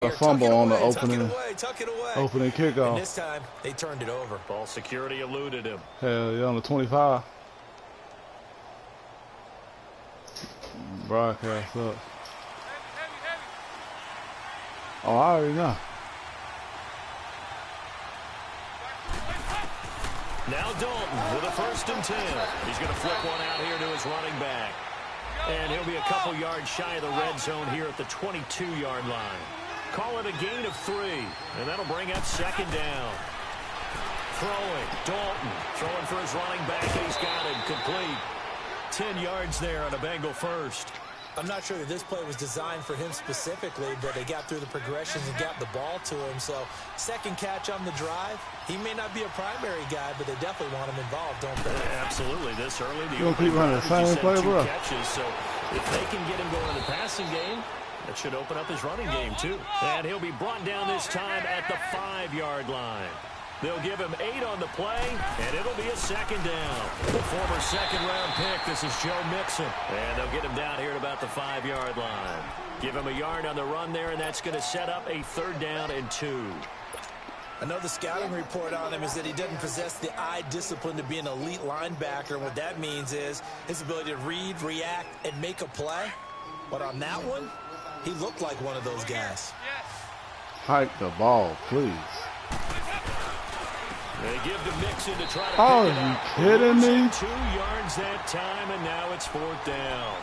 A fumble on the opening kickoff. And this time they turned it over. Ball security eluded him. Hell yeah, on the 25. Broadcast up. Oh, I already know. Now Dalton with a 1st and 10. He's going to flip one out here to his running back. And he'll be a couple yards shy of the red zone here at the 22-yard line. Call it a gain of 3, and that'll bring up 2nd down. Throwing, Dalton, throwing for his running back, and he's got him complete. 10 yards there on a Bengal 1st. I'm not sure that this play was designed for him specifically, but they got through the progressions and got the ball to him. So 2nd catch on the drive. He may not be a primary guy, but they definitely want him involved, don't they? Yeah, absolutely. This early, you don't keep running the same play, bro. Catches, so if they can get him going in the passing game, that should open up his running game, too. And he'll be brought down this time at the 5-yard line. They'll give him 8 on the play, and it'll be a 2nd down. The former 2nd-round pick, this is Joe Mixon. And they'll get him down here at about the 5-yard line. Give him a yard on the run there, and that's going to set up a 3rd down and 2. I know the scouting report on him is that he doesn't possess the eye discipline to be an elite linebacker. And what that means is his ability to read, react, and make a play. But on that one, he looked like one of those guys. Hike the ball, please. They give to Mixon to try to oh, pick it you up. kidding me? 2 yards that time, and now it's 4th down.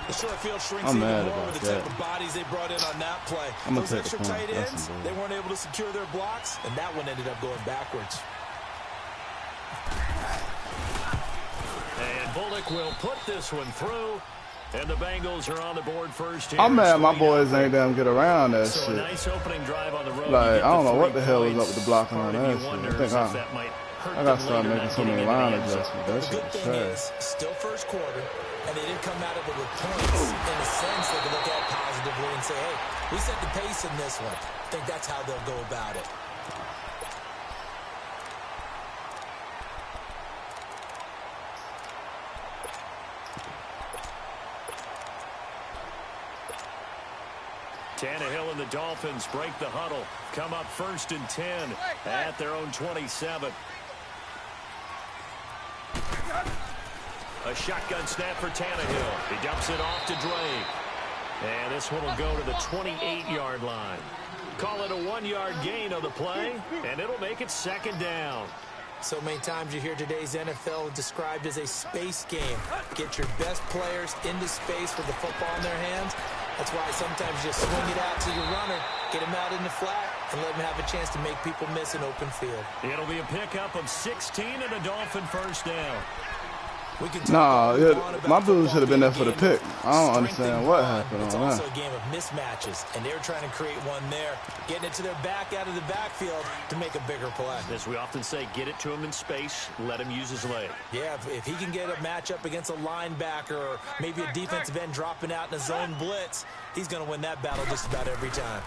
The short field shrinks even more with the type of bodies they brought in on that play. Those extra tight ends, they weren't able to secure their blocks, and that one ended up going backwards. And Bullock will put this one through. And the Bengals are on the board first here. I'm mad my boys ain't damn get around that so shit. A nice opening drive on the road. Like, I don't know what the hell is up with the blocking on that shit. I got to start making so many line adjustments. That shit is trash. Still first quarter, and they didn't come out of it with points. In a sense, they can look at it positively and say, hey, we set the pace in this one. I think that's how they'll go about it. Tannehill and the Dolphins break the huddle. Come up 1st and 10 at their own 27. A shotgun snap for Tannehill. He dumps it off to Drake. And this one will go to the 28-yard line. Call it a 1-yard gain on the play, and it'll make it 2nd down. So many times you hear today's NFL described as a space game. Get your best players into space with the football in their hands. That's why sometimes you just swing it out to your runner, get him out in the flat, and let him have a chance to make people miss an open field. It'll be a pickup of 16 and a Dolphin 1st down. Nah, my dude should have been there for the pick. I don't understand what happened on that. It's also a game of mismatches, and they're trying to create one there, getting it to their back out of the backfield to make a bigger play. As we often say, get it to him in space, let him use his leg. Yeah, if he can get a matchup against a linebacker or maybe a defensive end dropping out in a zone blitz, he's going to win that battle just about every time.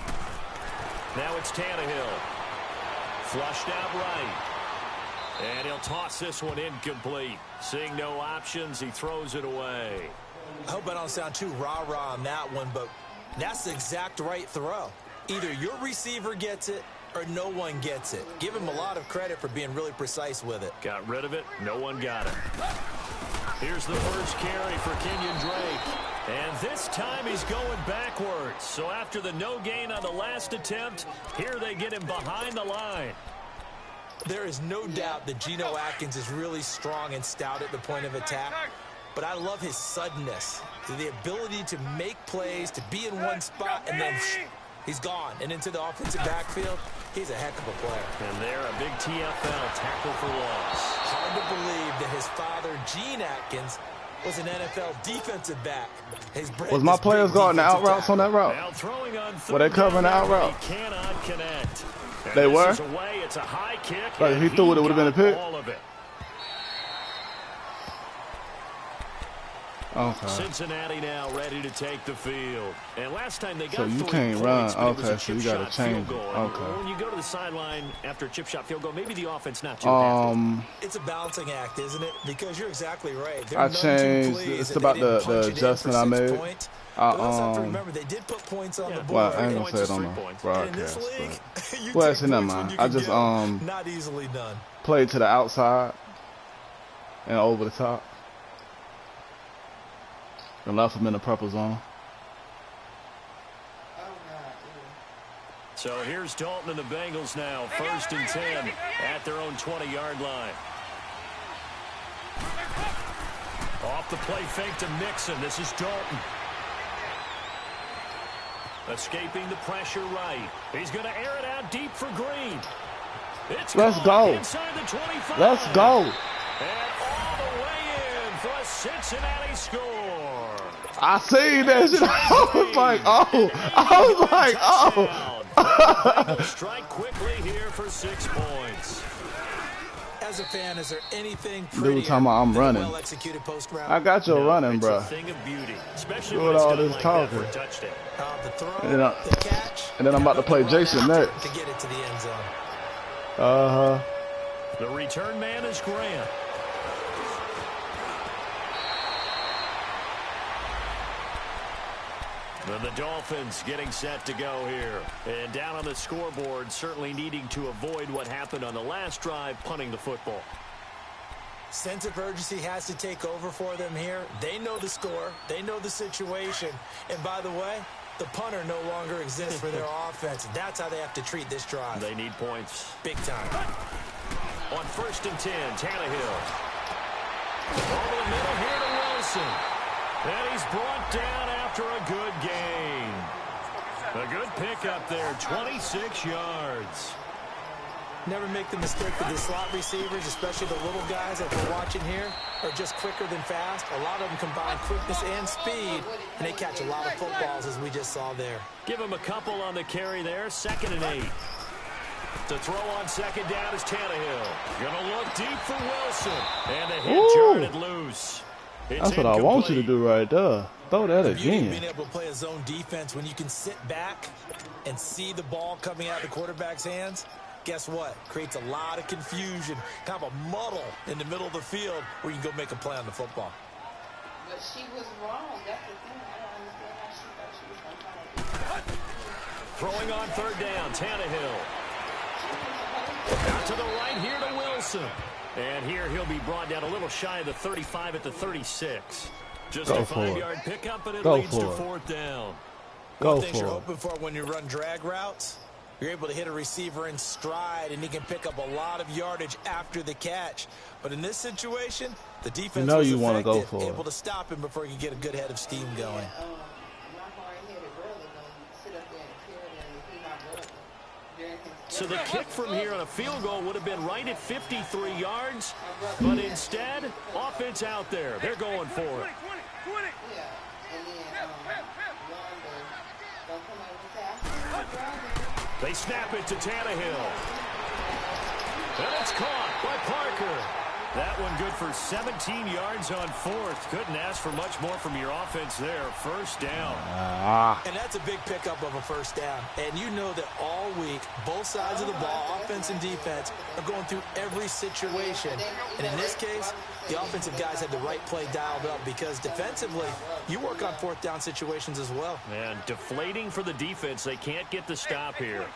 Now it's Tannehill. Flushed out right. And he'll toss this one incomplete. Seeing no options, he throws it away. I hope I don't sound too rah-rah on that one, but that's the exact right throw. Either your receiver gets it or no one gets it. Give him a lot of credit for being really precise with it. Got rid of it. No one got it. Here's the first carry for Kenyon Drake. And this time he's going backwards. So after the no gain on the last attempt, here they get him behind the line. There is no doubt that Geno Atkins is really strong and stout at the point of attack, but I love his suddenness, the ability to make plays, to be in one spot, and then he's gone. And into the offensive backfield, he's a heck of a player. And they're a big TFL tackle for loss. Hard to believe that his father, Gene Atkins, was an NFL defensive back. Was my players guarding the out routes on that route? Were they covering the out route? He cannot connect. They were? It's a high kick. Like, if he threw it, it would have been a pick. All of it. Okay. Cincinnati now ready to take the field. And last time they got so you 3 can't points, run. but it was a Okay, so you chip got shot to change field it. goal. Okay. When you go to the sideline after a chip shot field goal, maybe the offense not too happy. It's a balancing act, isn't it? Because you're exactly right. I changed. It's about the adjustment I made. But also have to remember they did put points on the board. Well, I ain't gonna say it on the broadcast. But, well, actually, never mind. I just not easily done. Played to the outside and over the top. And left him in the purple zone. So here's Dalton and the Bengals now. 1st and 10 at their own 20-yard line. Off the play fake to Mixon. This is Dalton. Escaping the pressure right. He's going to air it out deep for Green. Let's go. Inside the 25. Let's go. And all the way in for a Cincinnati score. I seen that shit. I was like, oh. I was like, oh. Strike quickly here for 6 points. As a fan, is there anything dude talking about I'm running? Well-executed post-round? I got your running, bro. It's a thing of beauty, especially doing all this like talking. The throw, and, the catch, and then I'm about to play Jason next. To get it to the end zone. The return man is Grant. And the Dolphins getting set to go here. And down on the scoreboard, certainly needing to avoid what happened on the last drive, punting the football. Sense of urgency has to take over for them here. They know the score. They know the situation. And by the way, the punter no longer exists for their offense. That's how they have to treat this drive. They need points. Big time. On 1st and 10, Tannehill. Over the middle here to Wilson. And he's brought down after a good gain. A good pickup there, 26 yards. Never make the mistake with the slot receivers, especially the little guys that we're watching here, are just quicker than fast. A lot of them combine quickness and speed, and they catch a lot of footballs, as we just saw there. Give him a couple on the carry there, 2nd and 8. To throw on 2nd down is Tannehill. Gonna look deep for Wilson. And the hit jarred it loose. That's what I want you to do right there. Throw that again. Being able to play a zone defense when you can sit back and see the ball coming out of the quarterback's hands, guess what? Creates a lot of confusion, kind of a muddle in the middle of the field where you can go make a play on the football. But she was wrong. That's the thing. I don't understand how she thought she was going to throwing on 3rd down, Tannehill. Out to the right here to Wilson. And here he'll be brought down a little shy of the 35 at the 36. Just a 5-yard pickup, and it leads to 4th down. One thing you're hoping for when you run drag routes, you're able to hit a receiver in stride, and he can pick up a lot of yardage after the catch. But in this situation, the defense was you want to go for able to stop him before he could get a good head of steam going. So the kick from here on a field goal would have been right at 53 yards, but instead, offense out there. They're going for it. They snap it to Tannehill. And it's caught by Parker. That one good for 17 yards on 4th. Couldn't ask for much more from your offense there. 1st down. And that's a big pickup of a 1st down. And you know that all week, both sides of the ball, offense and defense, are going through every situation. And in this case, the offensive guys had the right play dialed up because defensively, you work on 4th down situations as well. And deflating for the defense. They can't get the stop here.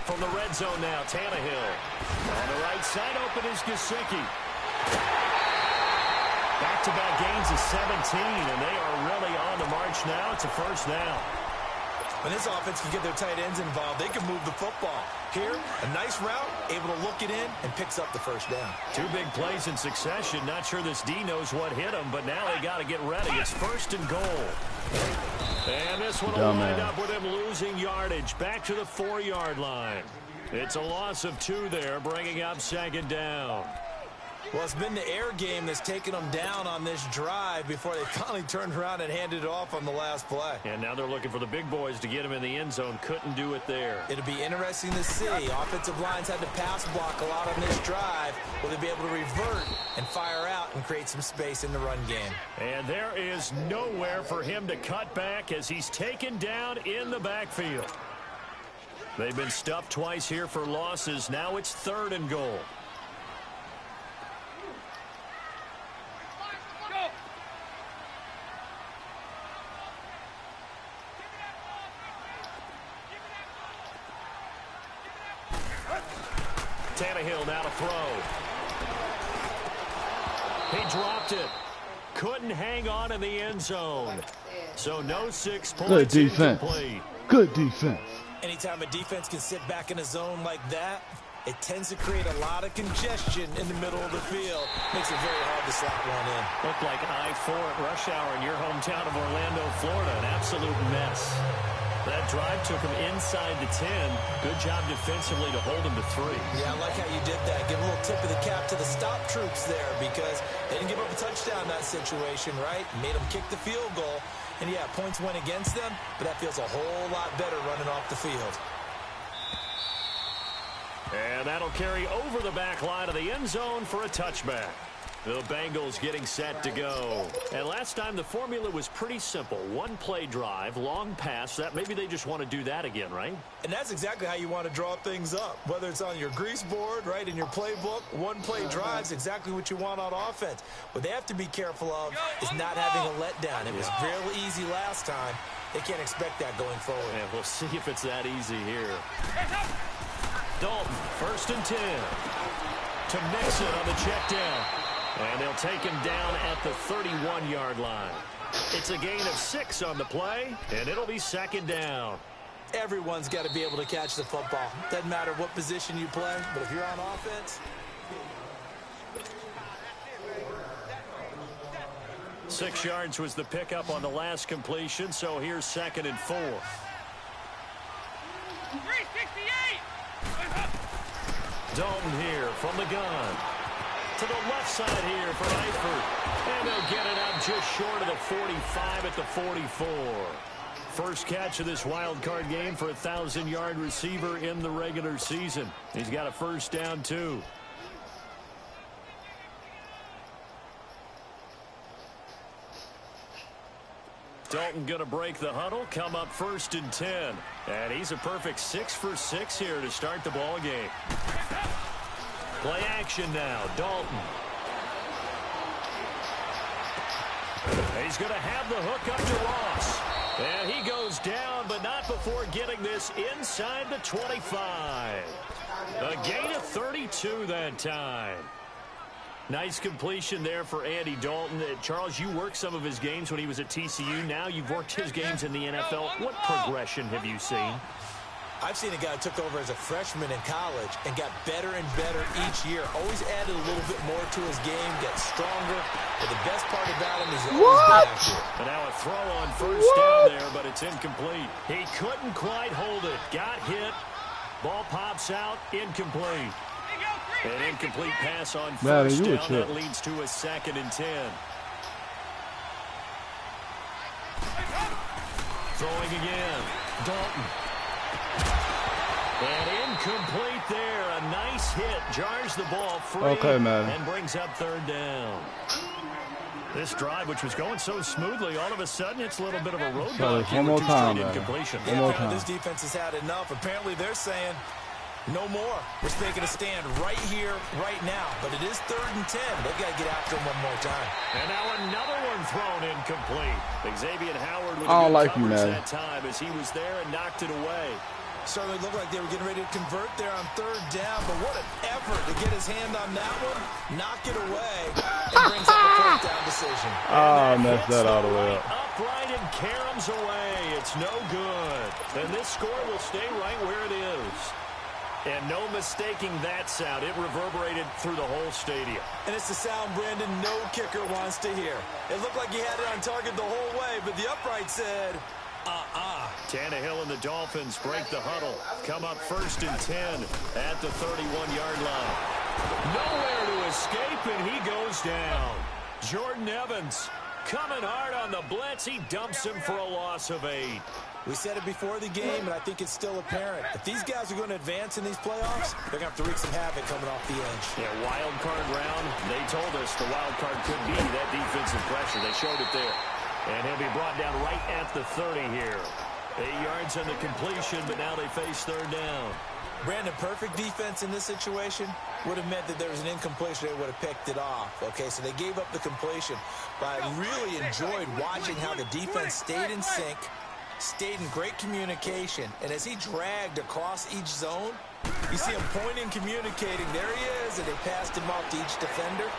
From the red zone now, Tannehill. On the right side, open is Gesicki. Back-to-back gains of 17, and they are really on the march now. It's a 1st down. When this offense can get their tight ends involved, they can move the football. Here, a nice route, able to look it in, and picks up the 1st down. 2 big plays in succession. Not sure this D knows what hit him, but now they got to get ready. It's 1st and goal. And this one will wind up with him losing yardage. Back to the 4-yard line. It's a loss of 2 there, bringing up 2nd down. Well, it's been the air game that's taken them down on this drive before they finally turned around and handed it off on the last play. And now they're looking for the big boys to get him in the end zone. Couldn't do it there. It'll be interesting to see. Offensive lines had to pass block a lot on this drive. Will they be able to revert and fire out and create some space in the run game? And there is nowhere for him to cut back as he's taken down in the backfield. They've been stuffed twice here for losses. Now it's 3rd and goal. Tannehill now to throw. He dropped it. Couldn't hang on in the end zone. So no 6 points. Good defense. Incomplete. Good defense. Anytime a defense can sit back in a zone like that, it tends to create a lot of congestion in the middle of the field. Makes it very hard to slot one in. Looked like I-4 at rush hour in your hometown of Orlando, Florida. An absolute mess. That drive took him inside the 10. Good job defensively to hold him to 3. Yeah, I like how you did that. Give a little tip of the cap to the stop troops there because they didn't give up a touchdown in that situation, right? Made them kick the field goal. And, yeah, points went against them, but that feels a whole lot better running off the field. And that'll carry over the back line of the end zone for a touchback. The Bengals getting set to go. And last time the formula was pretty simple. 1-play drive, long pass. That maybe they just want to do that again, right? And that's exactly how you want to draw things up. Whether it's on your grease board, right, in your playbook, 1-play drive's exactly what you want on offense. What they have to be careful of is not having a letdown. It was fairly easy last time. They can't expect that going forward. And we'll see if it's that easy here. Dalton, 1st and 10. To Mixon on the check down. And they'll take him down at the 31-yard line. It's a gain of 6 on the play, and it'll be 2nd down. Everyone's got to be able to catch the football. Doesn't matter what position you play, but if you're on offense. 6 yards was the pickup on the last completion, so here's 2nd and 4. 368! Dalton here from the gun. To the left side here for Eifert. And they'll get it out just short of the 45 at the 44. First catch of this wild card game for a 1,000-yard receiver in the regular season. He's got a first down, too. Dalton going to break the huddle, come up 1st and 10. And he's a perfect 6 for 6 here to start the ball game. Play action now, Dalton. He's going to have the hook up to Ross. And he goes down, but not before getting this inside the 25. A gain of 32 that time. Nice completion there for Andy Dalton. Charles, you worked some of his games when he was at TCU. Now you've worked his games in the NFL. What progression have you seen? I've seen a guy who took over as a freshman in college and got better and better each year. Always added a little bit more to his game, got stronger. But the best part about him is he's always been accurate. And now a throw on first down there, but it's incomplete. He couldn't quite hold it. Got hit. Ball pops out. Incomplete. An incomplete pass on first down. That leads to a 2nd and 10. Throwing again. Dalton. And incomplete there. A nice hit. Jars the ball free and brings up 3rd down. This drive, which was going so smoothly, all of a sudden it's a little bit of a roadblock. One more time, incompletion. One more time. This defense has had enough. Apparently they're saying no more. We're making a stand right here, right now. But it is 3rd and 10. They've got to get after him one more time. And now another one thrown incomplete. Xavier Howard with a good coverage that time as he was there and knocked it away. Certainly looked like they were getting ready to convert there on 3rd down, but what an effort to get his hand on that one, knock it away, and brings up a 4th down decision. I messed that all the way up. Upright and caroms away. It's no good. And this score will stay right where it is. And no mistaking that sound. It reverberated through the whole stadium. And it's the sound Brandon no kicker wants to hear. It looked like he had it on target the whole way, but the upright said, Tannehill and the Dolphins break the huddle. Come up 1st and 10 at the 31-yard line. Nowhere to escape, and he goes down. Jordan Evans coming hard on the blitz. He dumps him for a loss of 8. We said it before the game, and I think it's still apparent. If these guys are going to advance in these playoffs, they're going to have to wreak some havoc coming off the edge. Yeah, wild card round. They told us the wild card could be that defensive pressure. They showed it there. And he'll be brought down right at the 30 here. 8 yards on the completion, but now they face 3rd down. Brandon, perfect defense in this situation would have meant that there was an incompletion. They would have picked it off. Okay, so they gave up the completion. But I really enjoyed watching how the defense stayed in sync, stayed in great communication, and as he dragged across each zone, you see him pointing, communicating. There he is, and they passed him off to each defender.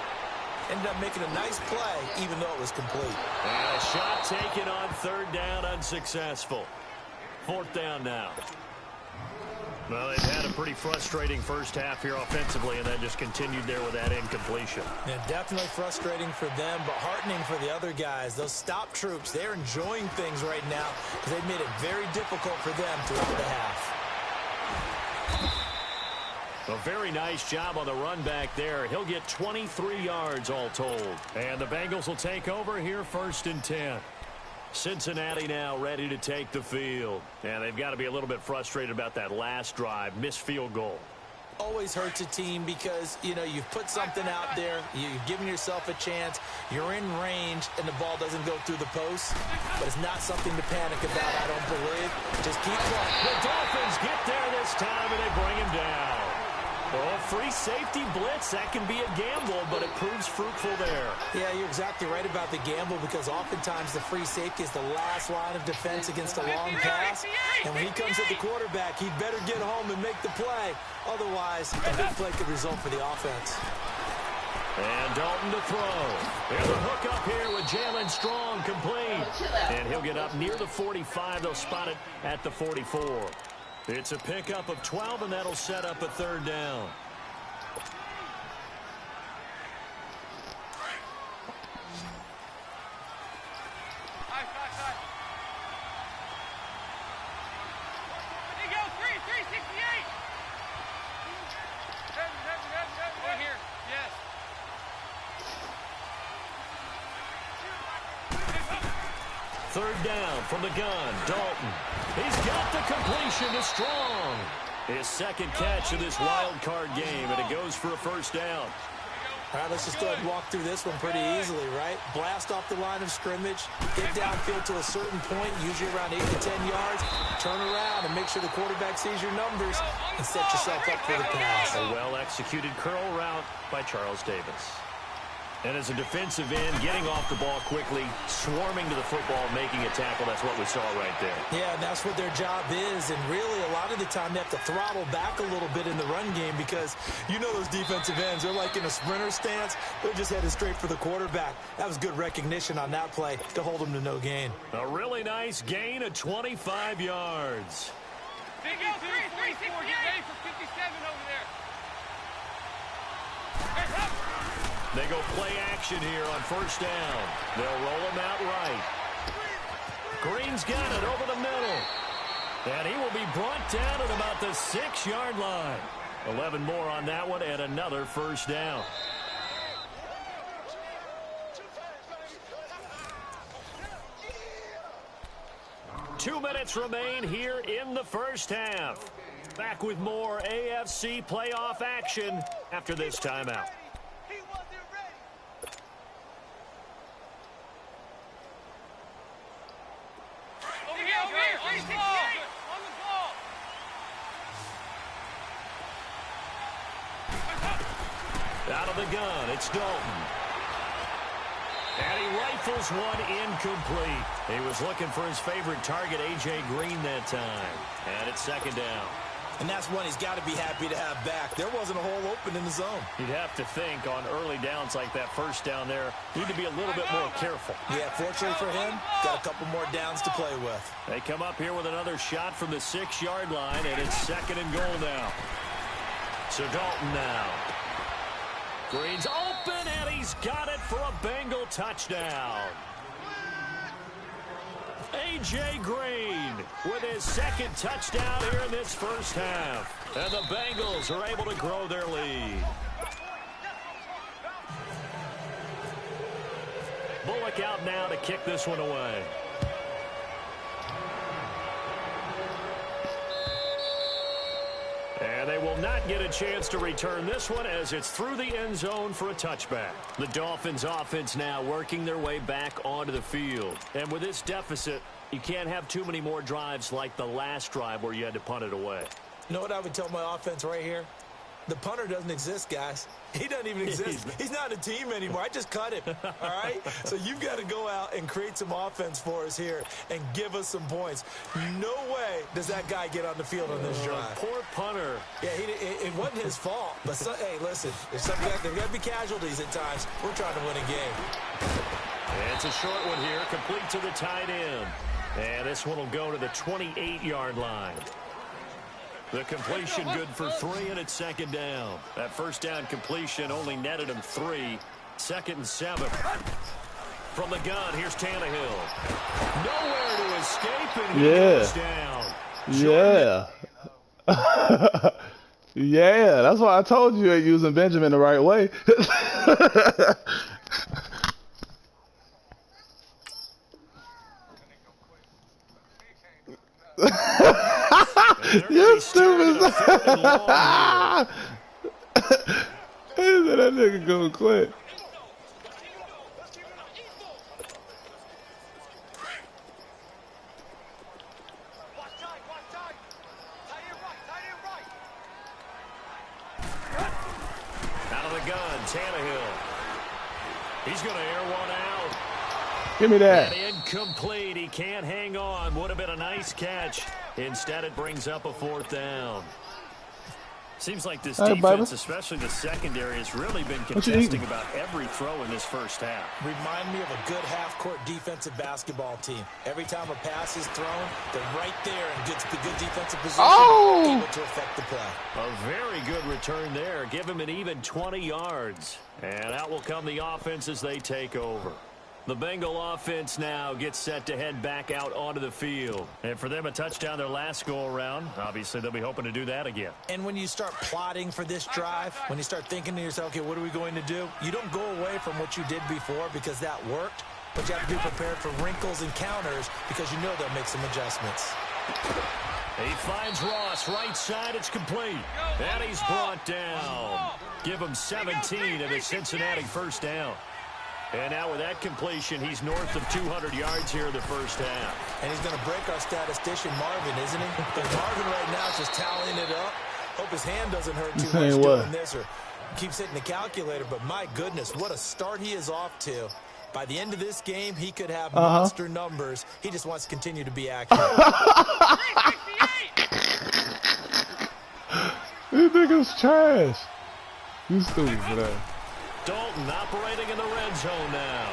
Ended up making a nice play, even though it was complete. And a shot taken on 3rd down, unsuccessful. 4th down now. Well, they've had a pretty frustrating first half here offensively, and then just continued there with that incompletion. Yeah, definitely frustrating for them, but heartening for the other guys. Those stop troops, they're enjoying things right now because they've made it very difficult for them throughout the half. A very nice job on the run back there. He'll get 23 yards all told. And the Bengals will take over here 1st and 10. Cincinnati now ready to take the field. And they've got to be a little bit frustrated about that last drive. Missed field goal. Always hurts a team because, you know, you've put something out there. You've given yourself a chance. You're in range, and the ball doesn't go through the post. But it's not something to panic about, I don't believe. Just keep playing. The Dolphins get there this time, and they bring him down. Oh, free safety blitz, that can be a gamble, but it proves fruitful there. Yeah, you're exactly right about the gamble because oftentimes the free safety is the last line of defense against a long pass. And when he comes at the quarterback, he'd better get home and make the play. Otherwise, a big play could result for the offense. And Dalton to throw. There's a hook up here with Jalen Strong, complete. And he'll get up near the 45. They'll spot it at the 44. It's a pickup of 12, and that'll set up a 3rd down. There you go, 368. Right here, yes. 3rd down from the gun, Dalton. He's got the completion to Strong. His 2nd catch of this wild card game, and it goes for a 1st down. All right, let's just go ahead and walk through this one pretty easily, right? Blast off the line of scrimmage, get downfield to a certain point, usually around 8 to 10 yards, turn around and make sure the quarterback sees your numbers and set yourself up for the pass. A well-executed curl route by Charles Davis. And as a defensive end, getting off the ball quickly, swarming to the football, making a tackle, that's what we saw right there. Yeah, and that's what their job is. And really, a lot of the time, they have to throttle back a little bit in the run game because you know those defensive ends, they're like in a sprinter stance. They're just headed straight for the quarterback. That was good recognition on that play to hold them to no gain. A really nice gain of 25 yards. Big O, 368 for 57 over there. They go play action here on 1st down. They'll roll him out right. Green's got it over the middle. And he will be brought down at about the 6-yard line. 11 more on that one and another 1st down. Two minutes remain here in the first half. Back with more AFC playoff action after this timeout. Out of the gun, it's Dalton. And he rifles one incomplete. He was looking for his favorite target, A.J. Green, that time. And it's 2nd down. And that's one he's got to be happy to have back. There wasn't a hole open in the zone. You'd have to think on early downs like that 1st down there, need to be a little bit more careful. Yeah, fortunately for him, got a couple more downs to play with. They come up here with another shot from the 6-yard line, and it's 2nd and goal now. So Dalton now. Green's open, and he's got it for a Bengal touchdown. A.J. Green with his 2nd touchdown here in this first half. And the Bengals are able to grow their lead. look out now to kick this one away. And they will not get a chance to return this one as it's through the end zone for a touchback. The Dolphins offense now working their way back onto the field. And with this deficit, you can't have too many more drives like the last drive where you had to punt it away. You know what I would tell my offense right here? The punter doesn't exist, guys. He doesn't even exist. He's not a team anymore. I just cut him, all right? So you've got to go out and create some offense for us here and give us some points. No way does that guy get on the field on this drive. Poor punter. Yeah, it wasn't his fault. But, hey, listen, there's got to be casualties at times. We're trying to win a game. And it's a short one here, complete to the tight end. And this one will go to the 28-yard line. The completion good for 3, and it's second down. That first down completion only netted him 3. 2nd and 7. From the gun, here's Tannehill. Nowhere to escape, and he goes down. Yeah. Yeah, that's why I told you ain't using Benjamin the right way. You stupid. That nigga gonna quit. Out of the gun, Tannehill. He's going to air one out. Give me that. And incomplete. He can't hang on. Would have been a nice catch. Instead, it brings up a 4th down. Seems like this defense, especially the secondary, has really been contesting about every throw in this first half. Remind me of a good half-court defensive basketball team. Every time a pass is thrown, they're right there in good defensive position, able to affect the play. A very good return there. Give him an even 20 yards. And out will come the offense as they take over. The Bengal offense now gets set to head back out onto the field. And for them, a touchdown their last go-around. Obviously, they'll be hoping to do that again. And when you start plotting for this drive, when you start thinking to yourself, okay, what are we going to do? You don't go away from what you did before because that worked, but you have to be prepared for wrinkles and counters because you know they'll make some adjustments. He finds Ross, right side, it's complete. And he's brought down. Give him 17 of his Cincinnati first down. And now with that completion, he's north of 200 yards here in the first half. And he's going to break our statistician, Marvin, isn't he? But Marvin right now is just tallying it up. Hope his hand doesn't hurt too much doing this or keeps hitting the calculator. But my goodness, what a start he is off to. By the end of this game, he could have monster numbers. He just wants to continue to be accurate. This nigga's trash. You stupid for that. Dalton operating in the red zone now.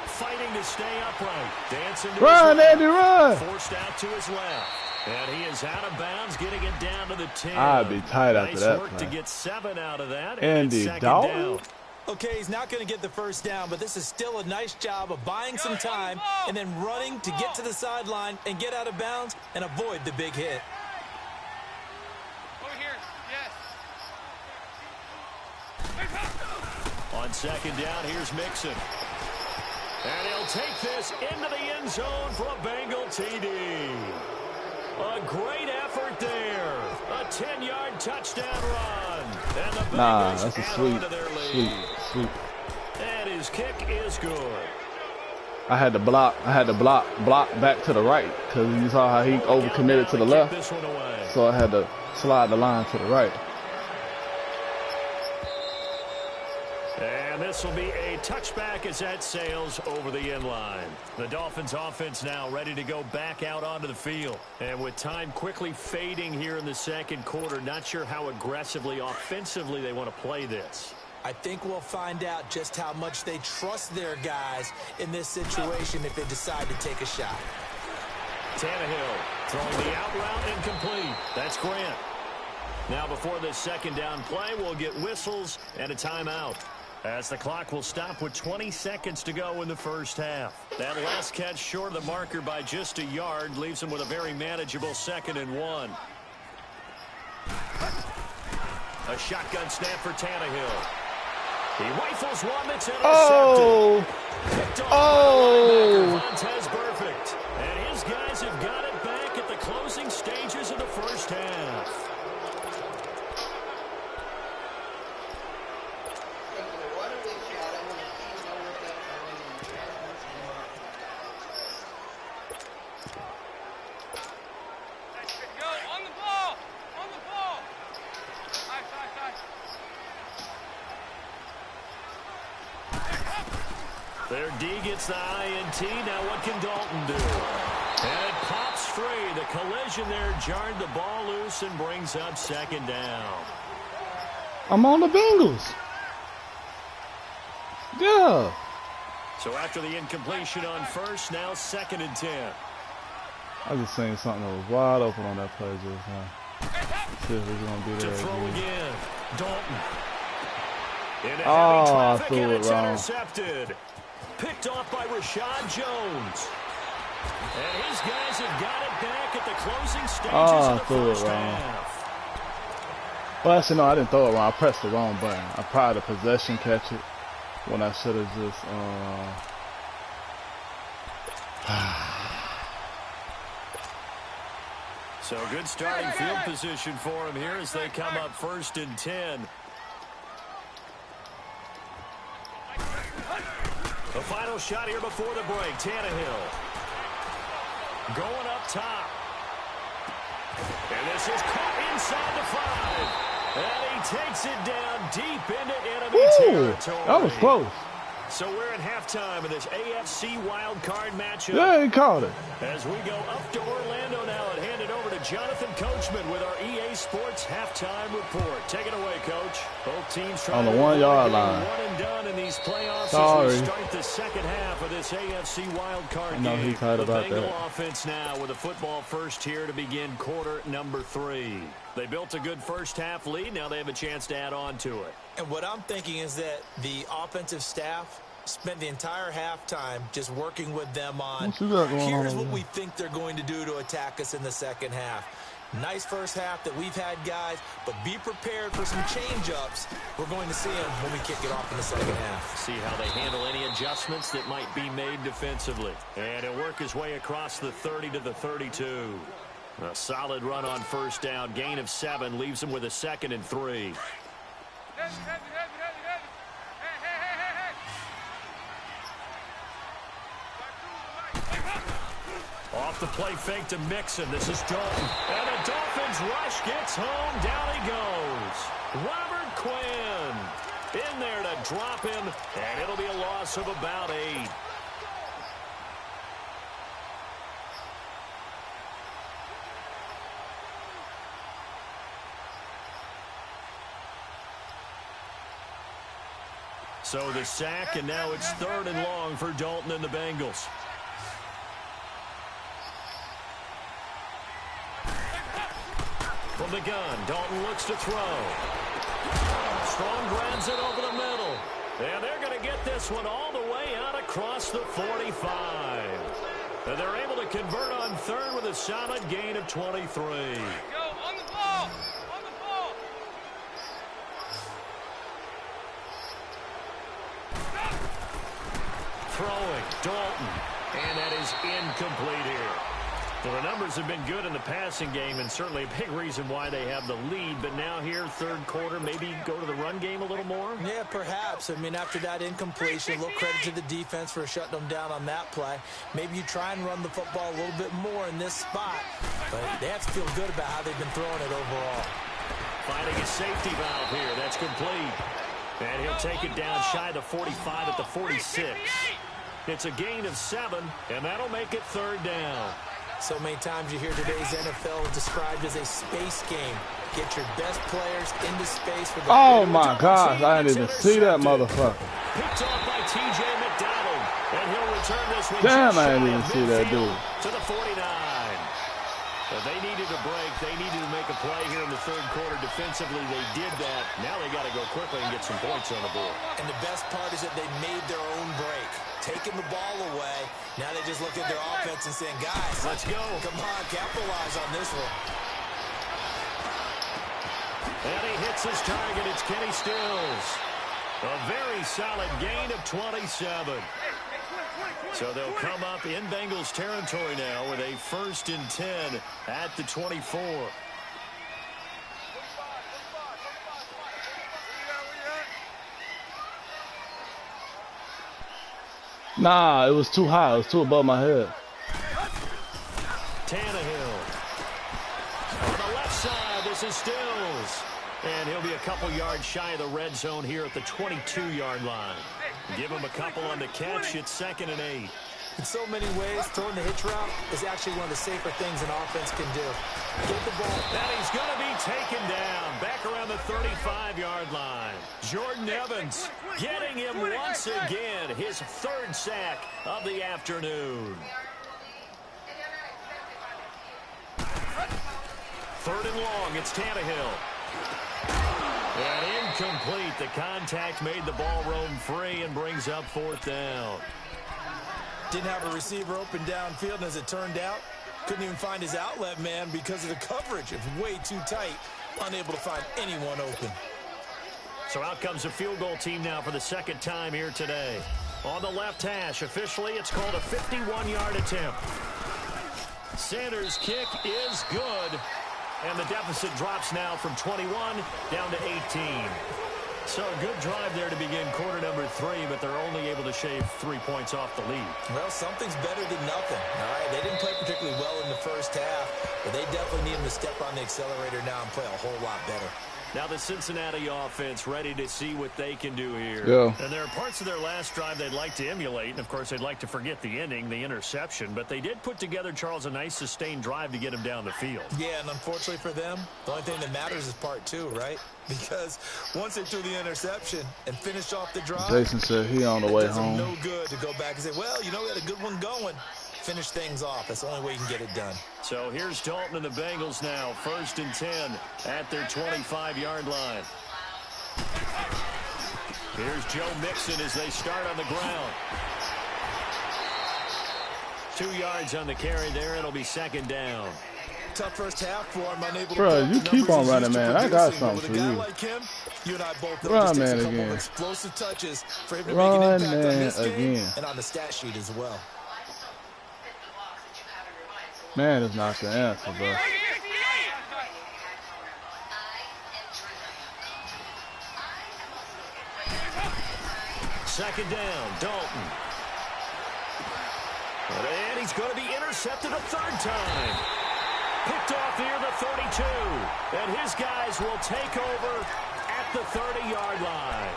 Fighting to stay upright. Dancing to run, his Andy, run. Forced out to his left. And he is out of bounds, getting it down to the 10. I'd be tight after that. Nice work to get 7 out of that. Andy Dalton? Okay, he's not going to get the first down, but this is still a nice job of buying some time and then running to get to the sideline and get out of bounds and avoid the big hit. Over here, yes. On second down, here's Mixon. And he'll take this into the end zone for a Bengal TD. A great effort there. A 10-yard touchdown run. And the Bengals that's a sweep. And his kick is good. I had to block back to the right because you saw how he overcommitted to the left. So I had to slide the line to the right. And this will be a touchback as that sails over the end line. The Dolphins offense now ready to go back out onto the field. And with time quickly fading here in the second quarter, not sure how aggressively, offensively they want to play this. I think we'll find out just how much they trust their guys in this situation if they decide to take a shot. Tannehill throwing the out route incomplete. That's Grant. Now before this second down play, we'll get whistles and a timeout. As the clock will stop with 20 seconds to go in the first half. That last catch short of the marker by just a yard leaves him with a very manageable 2nd and 1. A shotgun snap for Tannehill. He rifles one that's intercepted. Oh! Oh! Montez perfect. And his guys have got it back at the closing stages of the first half. Their D gets the INT. Now what can Dalton do? And it pops free. The collision there jarred the ball loose and brings up second down. I'm on the Bengals. Yeah. So after the incompletion on first, now 2nd and 10. I just seen something that was wide open on that play just now. See if he's going to do that To throw again. Dalton. Into I heavy traffic, threw and it it's wrong. intercepted. Picked off by Rashad Jones. And his guys have got it back at the closing stages of the first half. Well, actually, no, I didn't throw it wrong. I pressed the wrong button. I tried to possession catch it when I should have just, So good starting field position for him here as they come up 1st and 10. The final shot here before the break. Tannehill going up top. And this is caught inside the 5. And he takes it down deep into enemy territory. That was close. So we're at halftime of this AFC wildcard matchup. Yeah, he caught it. As we go up to Orlando now and hand it over to Jonathan Coachman with our EA Sports halftime report. Take it away, Coach. Both teams trying on the 1 yard line. One and done in these playoffs Sorry. as we start the second half of this AFC wildcard game. I know he's tired the about Bengal that. offense now with a football first here to begin quarter number 3. They built a good first half lead. Now they have a chance to add on to it. And what I'm thinking is that the offensive staff spent the entire halftime just working with them on here's what we think they're going to do to attack us in the second half. Nice first half that we've had, guys, but be prepared for some change-ups. We're going to see them when we kick it off in the second half. See how they handle any adjustments that might be made defensively. And he'll work his way across the 30 to the 32. A solid run on first down. Gain of 7 leaves him with a 2nd and 3. Off the play fake to Mixon. This is Dalton. And the Dolphins rush gets home. Down he goes. Robert Quinn in there to drop him. And it'll be a loss of about 8. So the sack, and now it's 3rd and long for Dalton and the Bengals. From the gun, Dalton looks to throw. Strong grabs it over the middle. And they're going to get this one all the way out across the 45. And they're able to convert on 3rd with a solid gain of 23. Go on the ball. On the ball. Throwing, Dalton. And that is incomplete here. Well, the numbers have been good in the passing game, and certainly a big reason why they have the lead. But now here, 3rd quarter, maybe go to the run game a little more? Yeah, perhaps. I mean, after that incompletion, a little credit to the defense for shutting them down on that play. Maybe you try and run the football a little bit more in this spot. But they have to feel good about how they've been throwing it overall. Finding a safety valve here. That's complete. And he'll take it down shy of the 45 at the 46. It's a gain of 7, and that'll make it 3rd down. So many times you hear today's NFL described as a space game. Get your best players into space for the oh my gosh, I didn't even see that motherfucker. Picked off by TJ McDonald, and he'll return this one. Damn, I didn't even see that dude. To the 49. But they needed a break. They needed to make a play here in the 3rd quarter defensively. They did that. Now they got to go quickly and get some points on the board. And the best part is that they made their own break. Taking the ball away. Now they just look at their offense and saying, guys, let's go. Come on, capitalize on this one. And he hits his target. It's Kenny Stills. A very solid gain of 27. So they'll come up in Bengals territory now with a 1st and 10 at the 24. Nah, it was too high. It was too above my head. Tannehill. On the left side, this is Stills. And he'll be a couple yards shy of the red zone here at the 22-yard line. Give him a couple on the catch. It's 2nd and 8. In so many ways, throwing the hitch route is actually one of the safer things an offense can do. Get the ball. And he's going to be taken down back around the 35-yard line. Jordan Evans getting him once again. His 3rd sack of the afternoon. 3rd and long. It's Tannehill. And incomplete. The contact made the ball roam free and brings up 4th down. Didn't have a receiver open downfield, and as it turned out, couldn't even find his outlet man because of the coverage. It was way too tight, unable to find anyone open. So out comes a field goal team now for the 2nd time here today. On the left hash, officially it's called a 51-yard attempt. Sanders' kick is good, and the deficit drops now from 21 down to 18. So a good drive there to begin quarter number 3, but they're only able to shave 3 points off the lead. Well, something's better than nothing. All right, they didn't play particularly well in the first half, but they definitely need them to step on the accelerator now and play a whole lot better. Now the Cincinnati offense ready to see what they can do here. Yeah. And there are parts of their last drive they'd like to emulate. And, of course, they'd like to forget the ending, the interception. But they did put together, Charles, a nice sustained drive to get him down the field. Yeah, and unfortunately for them, the only thing that matters is part 2, right? Because once they threw the interception and finished off the drive, Jason said he on the way home. No good to go back and say, well, you know, we had a good one going. Finish things off. That's the only way you can get it done. So here's Dalton and the Bengals now. 1st and 10 at their 25-yard line. Here's Joe Mixon as they start on the ground. 2 yards on the carry there. It'll be 2nd down. Tough first half for him. Unable Bro, to you keep on running, man. I got something for you. Like him, you and I both know Run, just man, takes a couple again. of explosive touches for him to Run, make an impact on man, this game again. and on the stat sheet as well. Man, it's not the answer, bro. Second down, Dalton. And he's going to be intercepted a 3rd time. Picked off near the 32. And his guys will take over at the 30-yard line.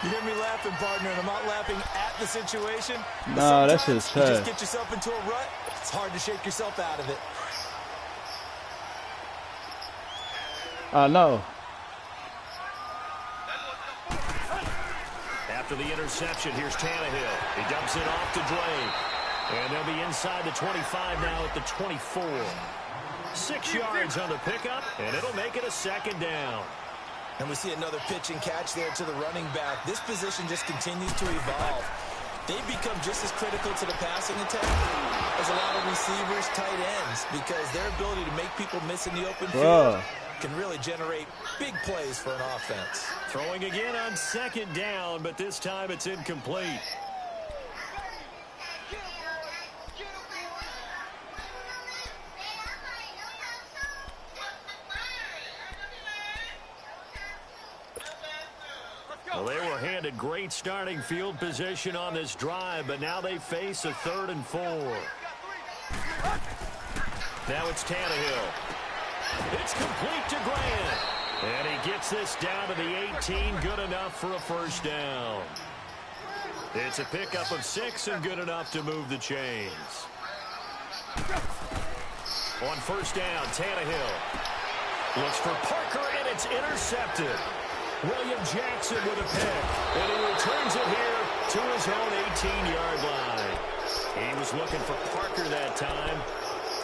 You hear me laughing, partner, and I'm not laughing at the situation. Nah, that's his You just trash. get yourself into a rut, it's hard to shake yourself out of it. I know. After the interception, here's Tannehill. He dumps it off to Drake. And they'll be inside the 25 now at the 24. 6 yards on the pickup, and it'll make it a 2nd down. And we see another pitch and catch there to the running back. This position just continues to evolve. They become just as critical to the passing attack as a lot of receivers, tight ends, because their ability to make people miss in the open field can really generate big plays for an offense. Throwing again on 2nd down, but this time it's incomplete. Well, they were handed great starting field position on this drive, but now they face a 3rd and 4. Now it's Tannehill. It's complete to Grant. And he gets this down to the 18, good enough for a 1st down. It's a pickup of 6 and good enough to move the chains. On 1st down, Tannehill looks for Parker, and it's intercepted. William Jackson with a pick, and he returns it here to his own 18-yard line. He was looking for Parker that time.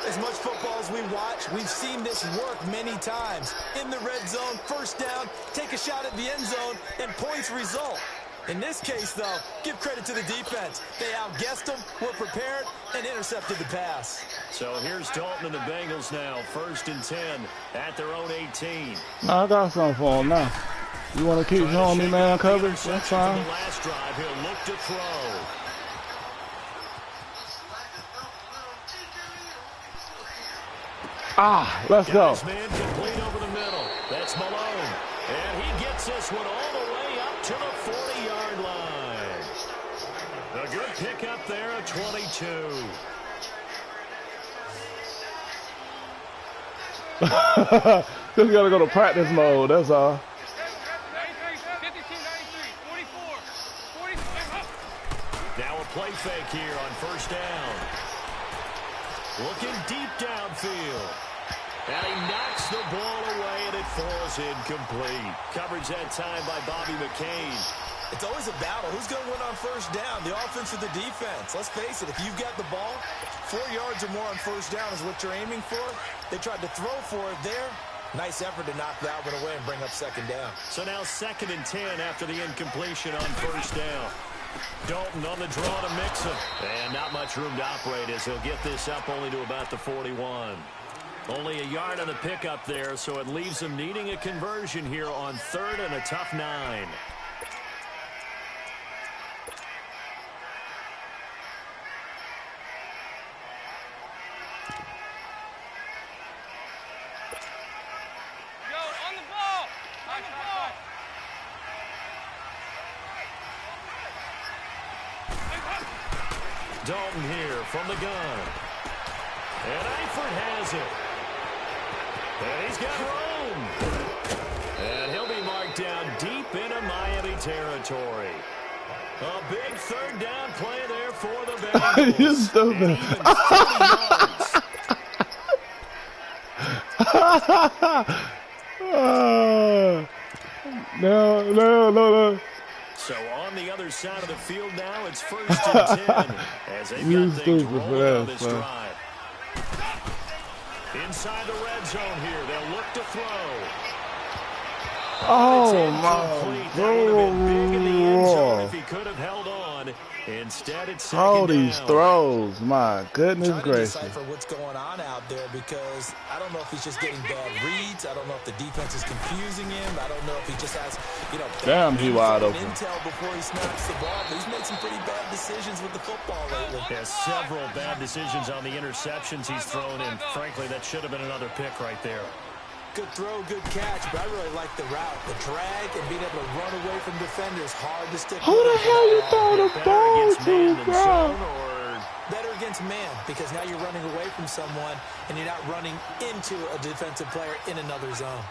As much football as we watch, we've seen this work many times. In the red zone, 1st down, take a shot at the end zone, and points result. In this case, though, give credit to the defense. They outguessed them, were prepared, and intercepted the pass. So here's Dalton and the Bengals now, 1st and 10 at their own 18. I got something for him now. You want to keep showing me man coverage? That's fine. The last drive, he'll look to throw. Let's go. Man complete over the middle. That's Malone. And he gets this one all the way up to the 40-yard line. A good pickup there at 22. Just got to go to practice mode, that's all. Now a play fake here on first down. Looking deep downfield. And he knocks the ball away, and it falls incomplete. Coverage that time by Bobby McCain. It's always a battle. Who's going to win on first down, the offense or the defense? Let's face it, if you've got the ball, 4 yards or more on first down is what you're aiming for. They tried to throw for it there. Nice effort to knock that one away and bring up second down. So now 2nd and 10 after the incompletion on first down. Dalton on the draw to mix him. And not much room to operate as he'll get this up only to about the 41. Only a yard on the pickup there, so it leaves him needing a conversion here on 3rd and a tough 9. Dalton here from the gun. And Eifert has it. And he's got room. And he'll be marked down deep into Miami territory. A big 3rd down play there for the Bengals. You're stupid. No. So on the other side of the field now, it's 1st and 10 as they've got things rolling on this drive. Inside the red zone here, they'll look to throw. Oh my God! Big in the end zone if he could have held on. Instead, it's second all these down. throws, my goodness gracious. Trying to decipher what's going on out there because I don't know if he's just getting bad reads. I don't know if the defense is confusing him. I don't know if he just has, damn, he wide open. Intel before he snaps the ball. But he's made some pretty bad decisions with the football lately. Has several bad decisions on the interceptions he's thrown, and frankly, that should have been another pick right there. Good throw, good catch, but I really like the route. The drag and being able to run away from defenders, hard to stick. Who the hell you throw the ball to, bro? Or better against man, because now you're running away from someone and you're not running into a defensive player in another zone.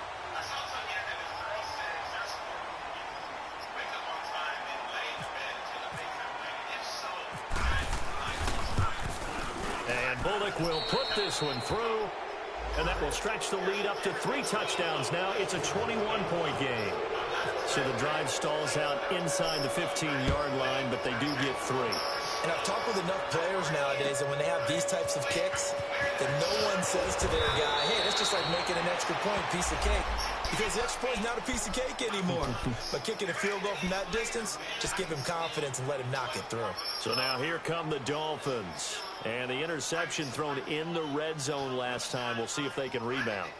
And Bullock will put this one through. And that will stretch the lead up to 3 touchdowns now. It's a 21-point game. So the drive stalls out inside the 15-yard line, but they do get 3. And I've talked with enough players nowadays that when they have these types of kicks, that no one says to their guy, hey, that's just like making an extra point, piece of cake. Because the extra point is not a piece of cake anymore. But kicking a field goal from that distance, just give him confidence and let him knock it through. So now here come the Dolphins. And the interception thrown in the red zone last time. We'll see if they can rebound.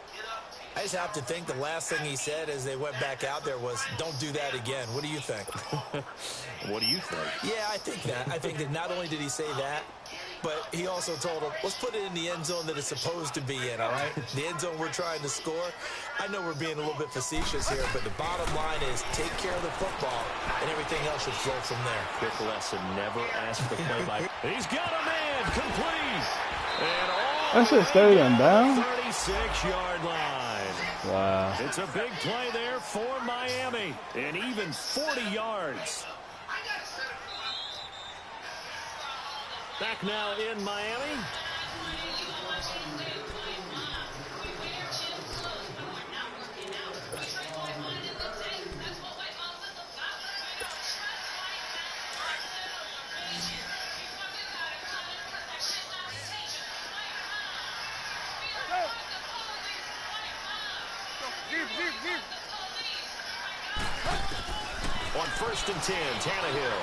I just have to think the last thing he said as they went back out there was, don't do that again. What do you think? What do you think? Yeah, I think that. I think that not only did he say that, but he also told him, let's put it in the end zone that it's supposed to be in, all right? The end zone we're trying to score. I know we're being a little bit facetious here, but the bottom line is take care of the football, and everything else should flow from there. Quick lesson, never ask the play-by. He's got a man complete. And all That shit stayed in down? 36-yard line. Wow. It's a big play there for Miami. And even 40 yards. Back now in Miami. On 1st and 10, Tannehill.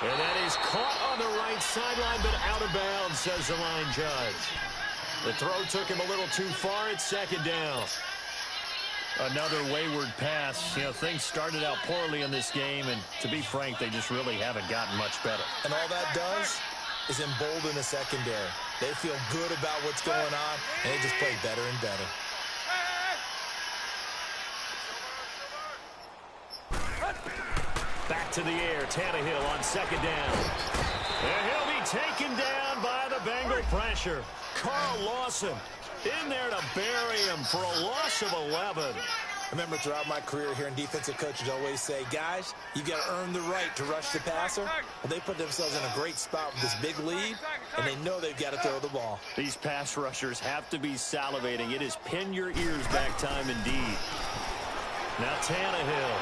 And that is caught on the right sideline, but out of bounds, says the line judge. The throw took him a little too far. It's 2nd down. Another wayward pass. You know, things started out poorly in this game, and to be frank, they just really haven't gotten much better. And all that does is embolden the secondary. They feel good about what's going on, and they just play better and better. Back to the air, Tannehill on second down. And he'll be taken down by the Bengal pressure. Carl Lawson in there to bury him for a loss of 11. I remember throughout my career hearing defensive coaches always say, guys, you got to earn the right to rush the passer. Well, they put themselves in a great spot with this big lead, and they know they've got to throw the ball. These pass rushers have to be salivating. It is pin your ears back time indeed. Now Tannehill.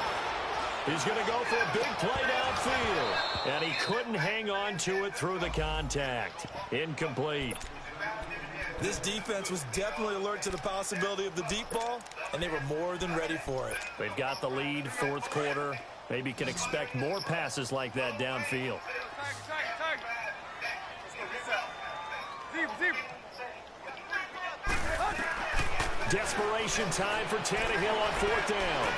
He's going to go for a big play downfield. And he couldn't hang on to it through the contact. Incomplete. This defense was definitely alert to the possibility of the deep ball, and they were more than ready for it. They've got the lead, fourth quarter. Maybe can expect more passes like that downfield. Desperation time for Tannehill on fourth down.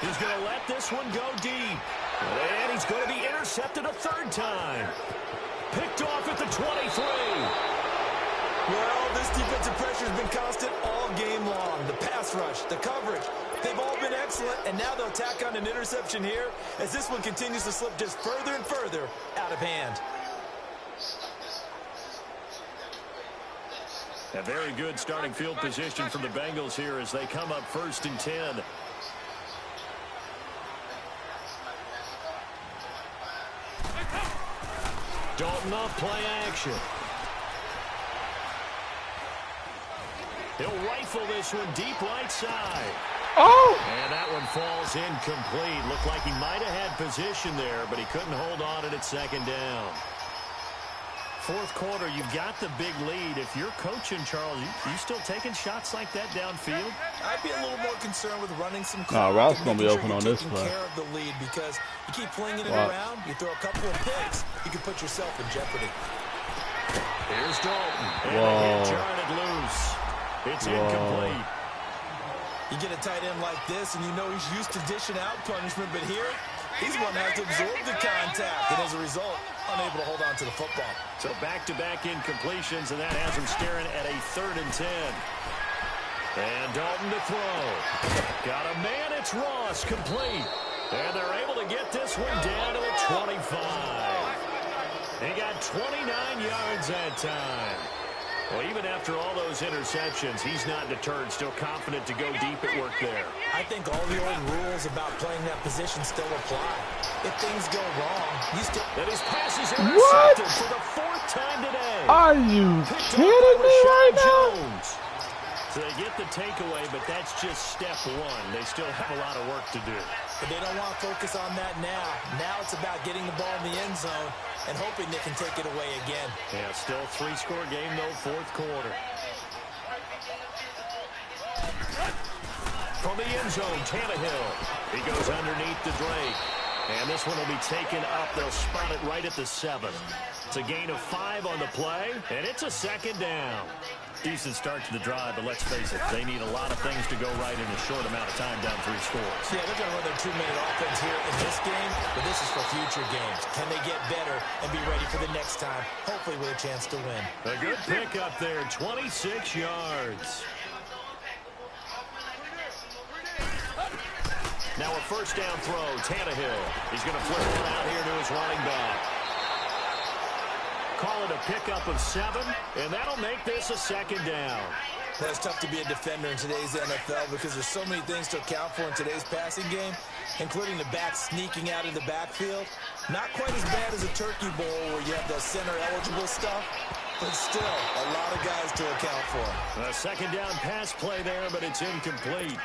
He's going to let this one go deep. And he's going to be intercepted a third time. Picked off at the 23. Well, this defensive pressure has been constant all game long. The pass rush, the coverage, they've all been excellent, and now they'll tack on an interception here as this one continues to slip just further and further out of hand. A very good starting field position for the Bengals here as they come up 1st and 10. Dalton off play action. He'll rifle this one deep right side. Oh! And that one falls incomplete. Looked like he might have had position there, but he couldn't hold on it at second down. Fourth quarter, you've got the big lead. If you're coaching, Charles, you still taking shots like that downfield? I'd be a little more concerned with running some Nah, Ross going to be open on this play. Care of the lead because you keep flinging it around, you throw a couple of picks, you can put yourself in jeopardy. Here's Dalton. And the hit jarred loose. It's incomplete. You get a tight end like this, and you know he's used to dishing out punishment, but here, he's going to have to absorb the contact, and as a result, unable to hold on to the football. So back-to-back incompletions, and that has him staring at a 3rd and 10. And Dalton to throw. Got a man, it's Ross, complete. And they're able to get this one down to the 25. He got 29 yards that time. Well, even after all those interceptions, he's not deterred, still confident to go deep at work there. I think all the old rules about playing that position still apply. If things go wrong, you still... And his pass is intercepted for the 4th time today. Are you kidding me right now? So they get the takeaway, but that's just step one. They still have a lot of work to do. But they don't want to focus on that now. Now it's about getting the ball in the end zone and hoping they can take it away again. Yeah, still 3-score game, though, fourth quarter. From the end zone, Tannehill. He goes underneath the Drake. And this one will be taken up. They'll spot it right at the 7. It's a gain of 5 on the play, and it's a 2nd down. Decent start to the drive, but let's face it, they need a lot of things to go right in a short amount of time, down 3 scores. Yeah, they're going to run their 2-minute offense here in this game, but this is for future games. Can they get better and be ready for the next time, hopefully with a chance to win? A good pick up there, 26 yards. Now a 1st down throw, Tannehill. He's going to flip it out here to his running back. Call it a pickup of 7, and that'll make this a 2nd down. Well, it's tough to be a defender in today's NFL because there's so many things to account for in today's passing game, including the back sneaking out of the backfield. Not quite as bad as a turkey bowl where you have the center-eligible stuff, but still a lot of guys to account for. A 2nd down pass play there, but it's incomplete.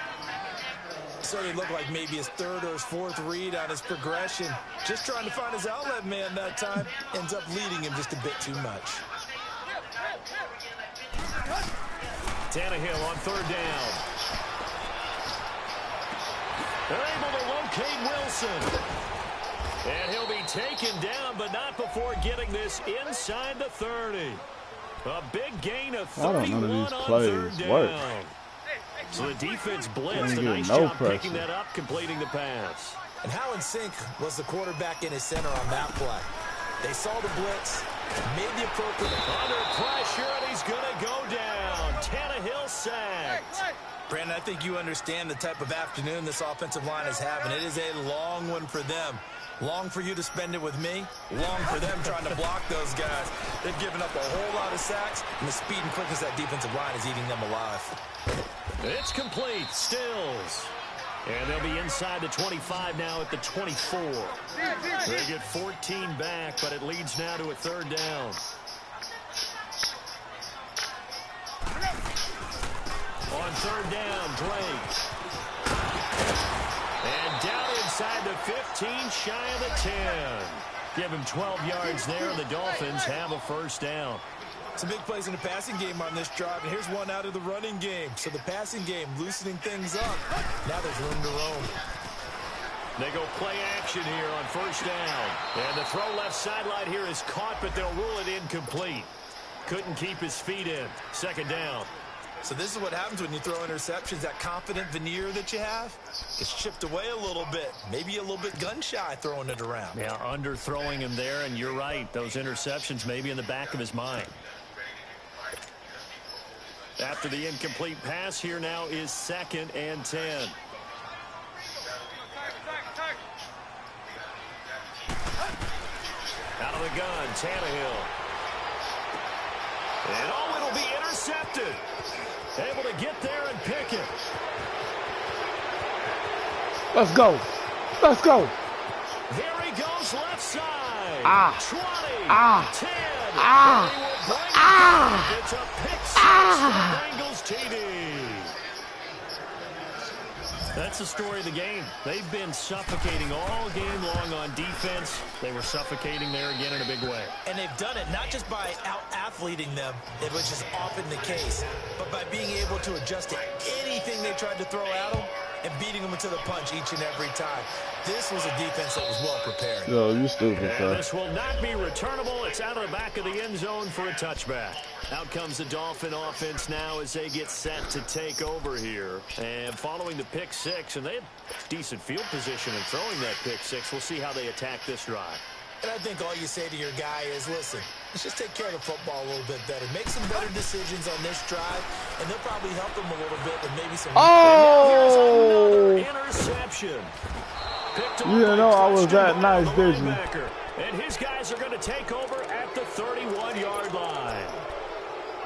So it looked like maybe his 3rd or his 4th read on his progression. Just trying to find his outlet man that time. Ends up leading him just a bit too much. Tannehill on 3rd down. They're able to locate Wilson. And he'll be taken down, but not before getting this inside the 30. A big gain of 31 on 3rd down. So the defense blitzed. A nice no job pressure. picking that up, completing the pass. And how in sync was the quarterback in his center on that play? They saw the blitz, made the appropriate. Under pressure, and he's going to go down. Tannehill sacked. Brandon, I think you understand the type of afternoon this offensive line is having. It is a long one for them. Long for you to spend it with me. Long for them trying to block those guys. They've given up a whole lot of sacks, and the speed and quickness of that defensive line is eating them alive. It's complete. Stills. And they'll be inside the 25 now at the 24. They get 14 back, but it leads now to a third down. On third down, Drake. And down inside the 15, shy of the 10. Give him 12 yards there, and the Dolphins have a first down. Some big plays in the passing game on this drive, and here's one out of the running game. So the passing game loosening things up. Now there's room to roam. They go play action here on first down. And the throw left sideline here is caught, but they'll rule it incomplete. Couldn't keep his feet in. Second down. So this is what happens when you throw interceptions. That confident veneer that you have gets chipped away a little bit. Maybe a little bit gun-shy throwing it around. Yeah, underthrowing him there, and you're right. Those interceptions may be in the back of his mind. After the incomplete pass, here now is 2nd and 10. Out of the gun, Tannehill. And oh, it'll be intercepted. Able to get there and pick it. Let's go. Let's go. Here he goes left side. 20. 10. It's a pick six for the Bengals TD. That's the story of the game. They've been suffocating all game long on defense. They were suffocating there again in a big way. And they've done it not just by out-athleting them, which is often the case, but by being able to adjust to anything they tried to throw at them and beating them to the punch each and every time. This was a defense that was well prepared. Yo, you stupid, And bro. this will not be returnable. It's out of the back of the end zone for a touchback. Out comes the Dolphin offense now as they get set to take over here. And following the pick six, and they had decent field position in throwing that pick six. We'll see how they attack this drive. And I think all you say to your guy is, listen, let's just take care of the football a little bit better. Make some better decisions on this drive, and they'll probably help them a little bit with maybe some... Oh! Here's another interception. You didn't know I was that nice, did you? And his guys are going to take over at the 31-yard line.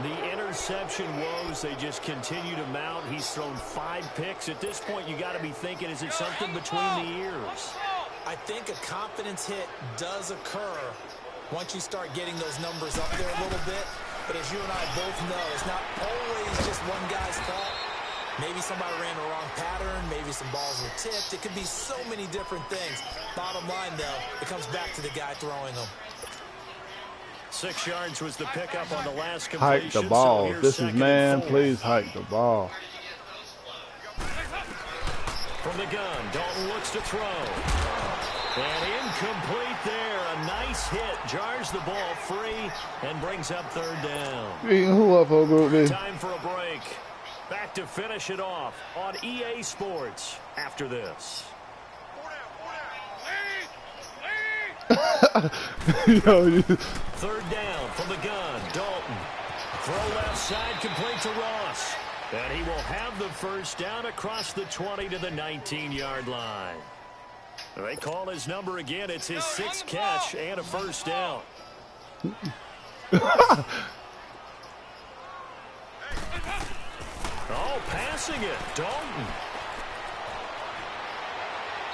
The interception woes, they just continue to mount. He's thrown 5 picks. At this point, you got to be thinking, is it something between the ears? I think a confidence hit does occur once you start getting those numbers up there a little bit. But as you and I both know, it's not always just one guy's fault. Maybe somebody ran the wrong pattern. Maybe some balls were tipped. It could be so many different things. Bottom line, though, it comes back to the guy throwing them. 6 yards was the pickup on the last completion. Hike the ball. So This is man. Please hike the ball. From the gun, Dalton looks to throw. And incomplete there. A nice hit. Jars the ball free and brings up third down. Who up for group this? Time for a break. Back to finish it off on EA Sports after this. Yo, Third down from the gun. Dalton. Throw left side complete to Ross. And he will have the first down across the 20 to the 19-yard line. They call his number again. It's his 6th catch and a first down. Oh, passing it. Dalton.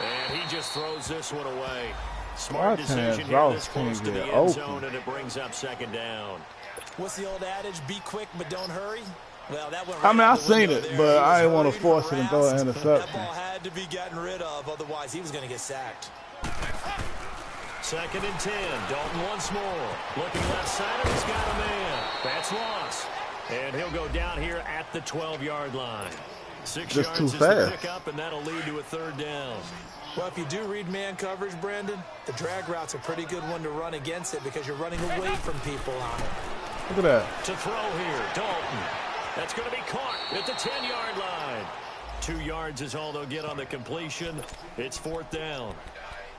And he just throws this one away. Smart decision here this close to the end zone, and it brings up second down. What's the old adage? Be quick, but don't hurry. Well, that went I mean, right I've seen it, there. but I didn't want to force it and throw an That interception. ball had to be gotten rid of, otherwise he was going to get sacked. 2nd and 10. Dalton once more. Looking left side, and he's got a man. That's Ross. And he'll go down here at the 12-yard line. 6 Just yards too is the fast. pickup, and that'll lead to a third down. Well, if you do read man coverage, Brandon, the drag route's a pretty good one to run against it because you're running away from people on it. Look at that. To throw here, Dalton. That's going to be caught at the 10-yard line. 2 yards is all they'll get on the completion. It's 4th down.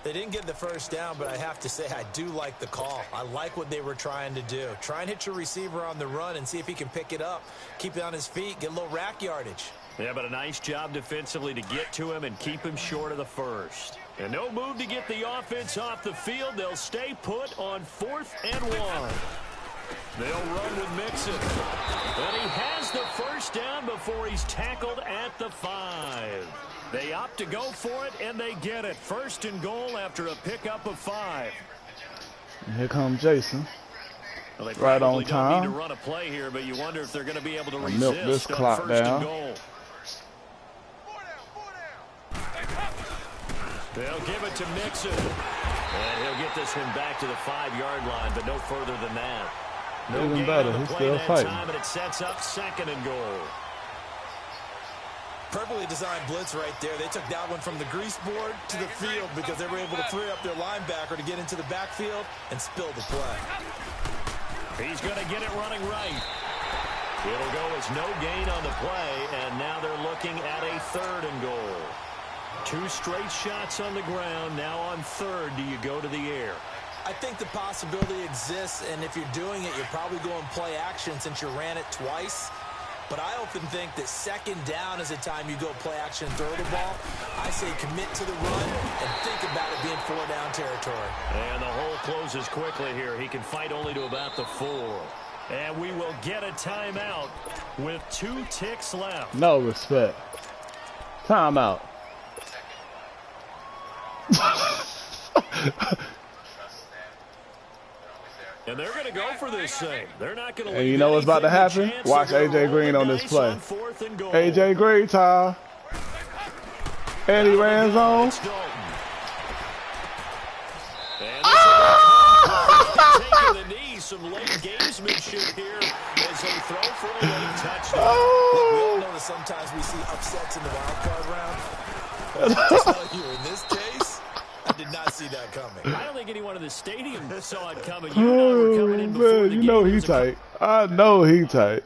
They didn't get the first down, but I have to say I do like the call. I like what they were trying to do. Try and hit your receiver on the run and see if he can pick it up. Keep it on his feet, get a little rack yardage. Yeah, but a nice job defensively to get to him and keep him short of the first. And no move to get the offense off the field. They'll stay put on 4th and 1. They'll run with Mixon. And he has the first down before he's tackled at the 5. They opt to go for it, and they get it. 1st and goal after a pickup of 5. And here comes Jason. Well, they right on don't time. need to run a play here, but you wonder if they're going to be able to I'll milk this resist clock on 1st down. and goal. They'll give it to Mixon. And he'll get this one back to the 5-yard line, but no further than that. No Even gain better, on the he's play still that fighting. time, and it sets up 2nd and goal. Perfectly designed blitz right there. They took that one from the grease board to the field because they were able to free up their linebacker to get into the backfield and spill the play. He's going to get it running right. It'll go as no gain on the play, and now they're looking at a 3rd and goal. 2 straight shots on the ground. Now on 3rd, do you go to the air? I think the possibility exists, and if you're doing it, you're probably going play action since you ran it twice. But I often think that 2nd down is the time you go play action, throw the ball. I say commit to the run and think about it being 4-down territory. And the hole closes quickly here. He can fight only to about the 4. And we will get a timeout with 2 ticks left. No respect. Timeout. And they're going to go for this thing. They're not going to. And you know what's about to happen? Watch AJ Green on this play. AJ Green, Ty. And he ran zone. Taking the knee, some late gamesmanship here as they throw for a late touchdown. Look, we all know that sometimes we see upsets in the wildcard round. But I have to tell you, in this case, I did not see that coming. I don't think anyone in the stadium saw it coming. You and I were coming in before the Man, you know game. he tight. I know he tight.